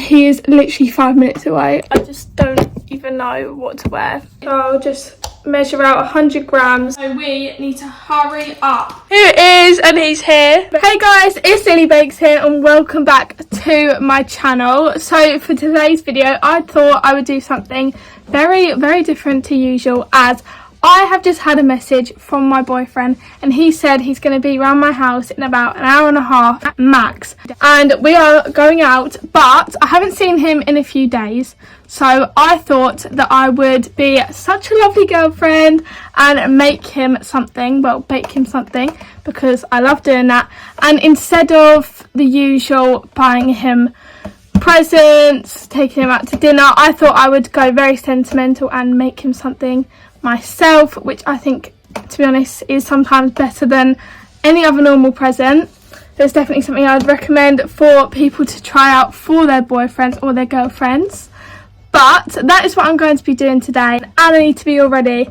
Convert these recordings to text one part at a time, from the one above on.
he is literally 5 minutes away. I just don't even know what to wear. So I'll just measure out 100 grams. So we need to hurry up. Here it is, and he's here. Hey guys, it's Lilybakes here, and welcome back to my channel. So for today's video, I thought I would do something very different to usual, as I have just had a message from my boyfriend, and he said he's going to be around my house in about an hour and a half max, and we are going out, but I haven't seen him in a few days, so I thought that I would be such a lovely girlfriend and make him something, well, bake him something, because I love doing that. And instead of the usual buying him presents, taking him out to dinner, I thought I would go very sentimental and make him something myself, which I think, to be honest, is sometimes better than any other normal present. There's definitely something I would recommend for people to try out for their boyfriends or their girlfriends. But that is what I'm going to be doing today, and I need to be all ready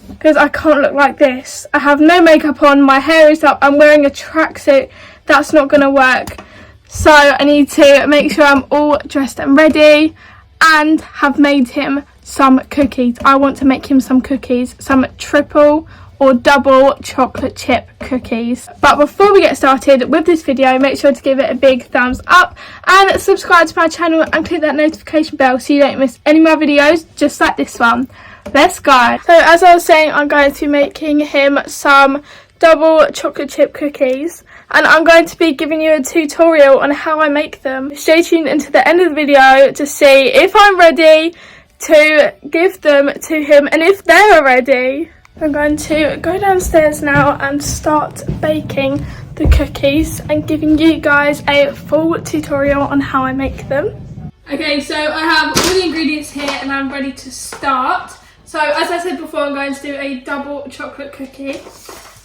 because I can't look like this. I have no makeup on, my hair is up, I'm wearing a tracksuit. That's not going to work. So I need to make sure I'm all dressed and ready, and have made him some cookies. I want to make him some cookies, some triple or double chocolate chip cookies. But before we get started with this video, make sure to give it a big thumbs up and subscribe to my channel and click that notification bell so you don't miss any more videos just like this one. Let's go. So as I was saying, I'm going to be making him some double chocolate chip cookies, and I'm going to be giving you a tutorial on how I make them. Stay tuned into the end of the video to see if I'm ready to give them to him and if they're ready. I'm going to go downstairs now and start baking the cookies and giving you guys a full tutorial on how I make them. Okay, so I have all the ingredients here and I'm ready to start. So as I said before, I'm going to do a double chocolate cookie.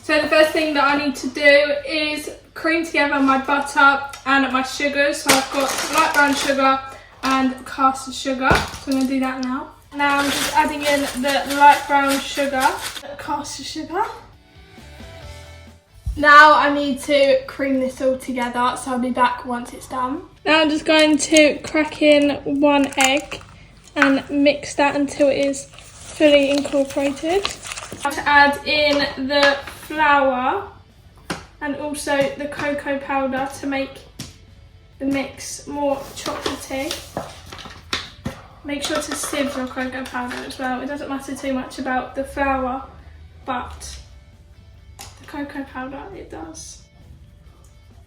So the first thing that I need to do is cream together my butter and my sugars. So I've got light brown sugar and caster sugar. So I'm going to do that now. Now I'm just adding in the light brown sugar, caster sugar. Now I need to cream this all together, so I'll be back once it's done. Now I'm just going to crack in 1 egg and mix that until it is fully incorporated. I have to add in the flour and also the cocoa powder to make the mix more chocolatey. Make sure to sieve your cocoa powder as well. It doesn't matter too much about the flour, but the cocoa powder, it does.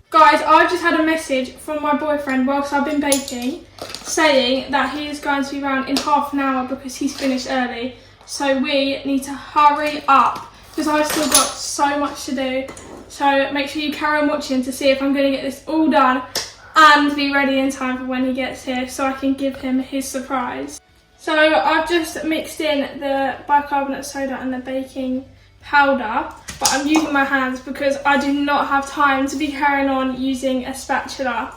Guys, I've just had a message from my boyfriend whilst I've been baking saying that he is going to be around in half an hour because he's finished early. So we need to hurry up because I've still got so much to do. So make sure you carry on watching to see if I'm going to get this all done and be ready in time for when he gets here so I can give him his surprise. So I've just mixed in the bicarbonate soda and the baking powder, but I'm using my hands because I do not have time to be carrying on using a spatula.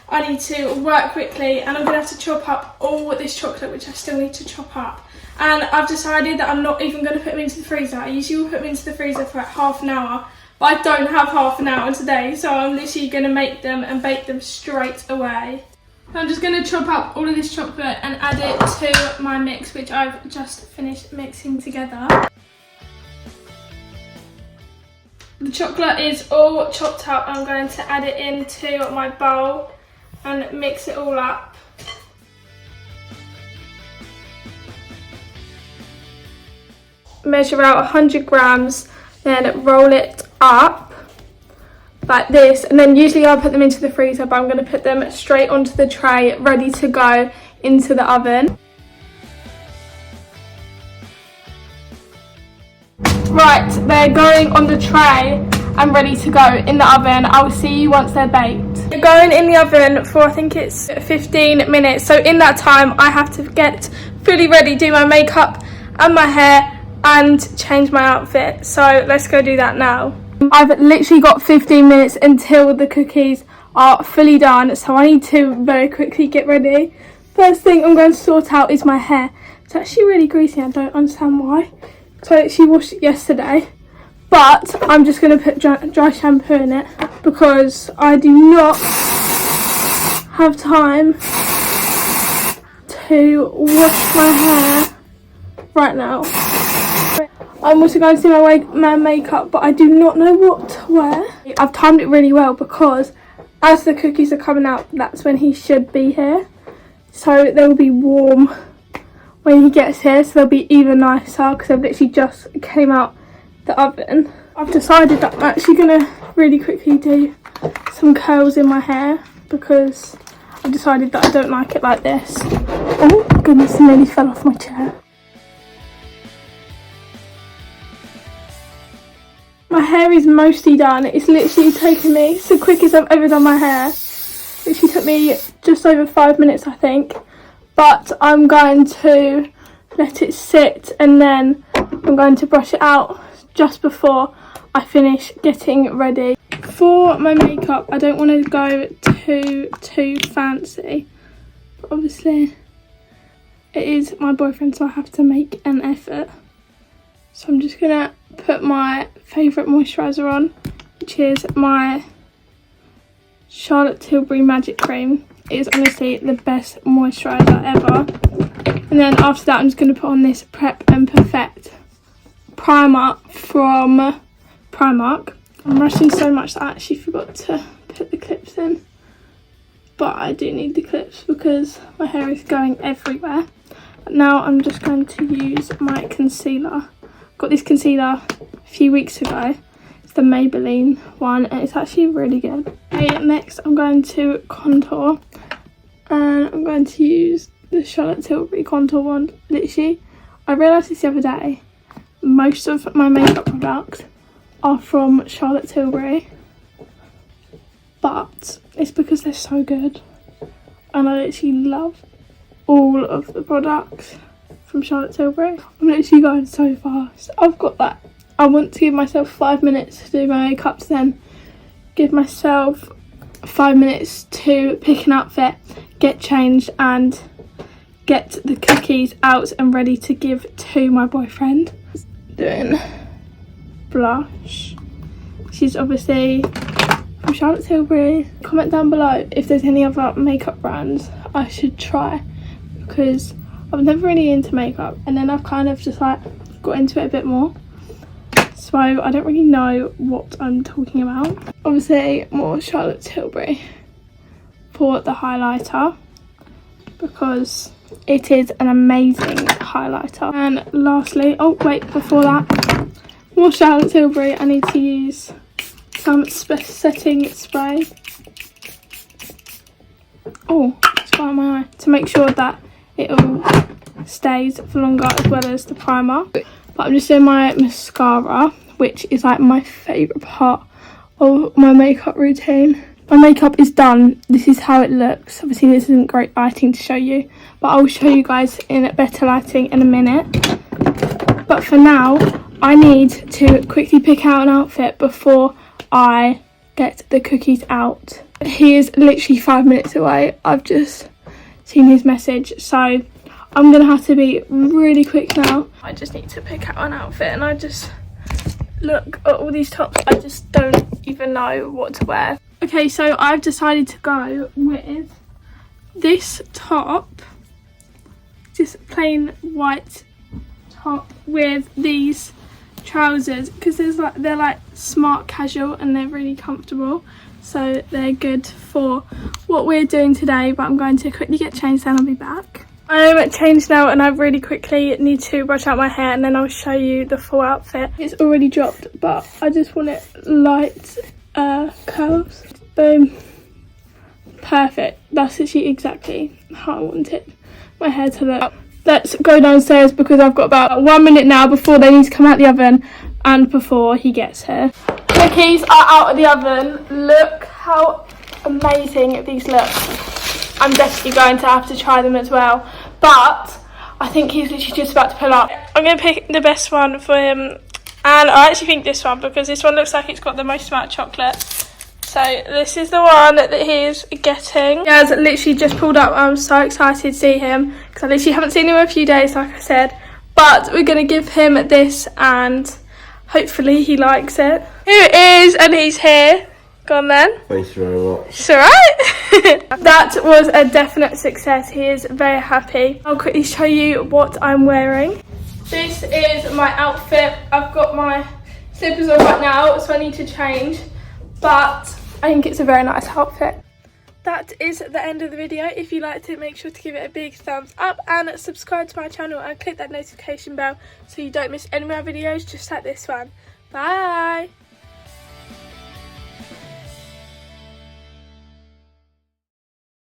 I need to work quickly, and I'm going to have to chop up all this chocolate, which I still need to chop up. And I've decided that I'm not even going to put them into the freezer. I usually will put them into the freezer for half an hour, but I don't have half an hour today, so I'm literally going to make them and bake them straight away. I'm just going to chop up all of this chocolate and add it to my mix, which I've just finished mixing together. The chocolate is all chopped up. I'm going to add it into my bowl and mix it all up. Measure out 100 grams, then roll it up like this, and then usually I'll put them into the freezer, but I'm going to put them straight onto the tray ready to go into the oven. Right, they're going on the tray and ready to go in the oven. I will see you once they're baked. They're going in the oven for, I think it's 15 minutes, so in that time I have to get fully ready, do my makeup and my hair and change my outfit. So let's go do that now. I've literally got 15 minutes until the cookies are fully done, so I need to very quickly get ready. First thing I'm going to sort out is my hair. It's actually really greasy, I don't understand why. So I actually washed it yesterday, but I'm just going to put dry shampoo in it because I do not have time to wash my hair right now. I'm also going to do my makeup, but I do not know what to wear. I've timed it really well because as the cookies are coming out, that's when he should be here. So they will be warm when he gets here, so they'll be even nicer because they've literally just came out the oven. I've decided that I'm actually going to really quickly do some curls in my hair because I've decided that I don't like it like this. Oh goodness, I nearly fell off my chair. My hair is mostly done. It's literally taken me, it's the quickest I've ever done my hair. It literally took me just over 5 minutes, I think. But I'm going to let it sit and then I'm going to brush it out just before I finish getting ready. For my makeup, I don't want to go too fancy. But obviously, it is my boyfriend, so I have to make an effort. So I'm just going to put my favourite moisturiser on, which is my Charlotte Tilbury Magic Cream. It is honestly the best moisturiser ever. And then after that, I'm just going to put on this Prep and Perfect primer from Primark. I'm rushing so much that I actually forgot to put the clips in. But I do need the clips because my hair is going everywhere. But now I'm just going to use my concealer. Got this concealer a few weeks ago. It's the Maybelline one and it's actually really good. Okay, next I'm going to contour and I'm going to use the Charlotte Tilbury contour one. Literally, I realised this the other day, most of my makeup products are from Charlotte Tilbury, but it's because they're so good and I literally love all of the products from Charlotte Tilbury. I'm literally going so fast. I've got that. I want to give myself 5 minutes to do my makeup, then give myself 5 minutes to pick an outfit, get changed and get the cookies out and ready to give to my boyfriend. Doing blush. She's obviously from Charlotte Tilbury. Comment down below if there's any other makeup brands I should try because I've never really into makeup and then I've kind of just like got into it a bit more, so I don't really know what I'm talking about. Obviously more Charlotte Tilbury for the highlighter because it is an amazing highlighter. And lastly, oh wait, before that, more Charlotte Tilbury. I need to use some setting spray. Oh, it's got on my eye to make sure that it all stays for longer, as well as the primer. But I'm just doing my mascara, which is like my favourite part of my makeup routine. My makeup is done. This is how it looks. Obviously this isn't great lighting to show you, but I'll show you guys in better lighting in a minute. But for now, I need to quickly pick out an outfit before I get the cookies out. He is literally 5 minutes away. I've just seen his message, so I'm gonna have to be really quick now. I just need to pick out an outfit and I just look at all these tops. I just don't even know what to wear. Okay, so I've decided to go with this top, just plain white top with these trousers because they're like smart casual and they're really comfortable, so they're good for what we're doing today. But I'm going to quickly get changed and I'll be back. I'm changed now and I really quickly need to brush out my hair and then I'll show you the full outfit. It's already dropped but I just want it light curls. Boom. Perfect. That's actually exactly how I wanted my hair to look. Let's go downstairs because I've got about 1 minute now before they need to come out the oven and before he gets here. Cookies are out of the oven. Look how amazing these look. I'm definitely going to have to try them as well, but I think he's literally just about to pull up. I'm going to pick the best one for him, and I actually think this one because this one looks like it's got the most amount of chocolate. So this is the one that he's getting. He has literally just pulled up. I'm so excited to see him because I literally haven't seen him in a few days, like I said. But we're going to give him this and hopefully he likes it. Here it is, and he's here. Go on then. Thanks very much. It's alright. That was a definite success. He is very happy. I'll quickly show you what I'm wearing. This is my outfit. I've got my slippers on right now, so I need to change. But I think it's a very nice outfit. That is the end of the video. If you liked it, make sure to give it a big thumbs up and subscribe to my channel and click that notification bell so you don't miss any of my videos just like this one. Bye!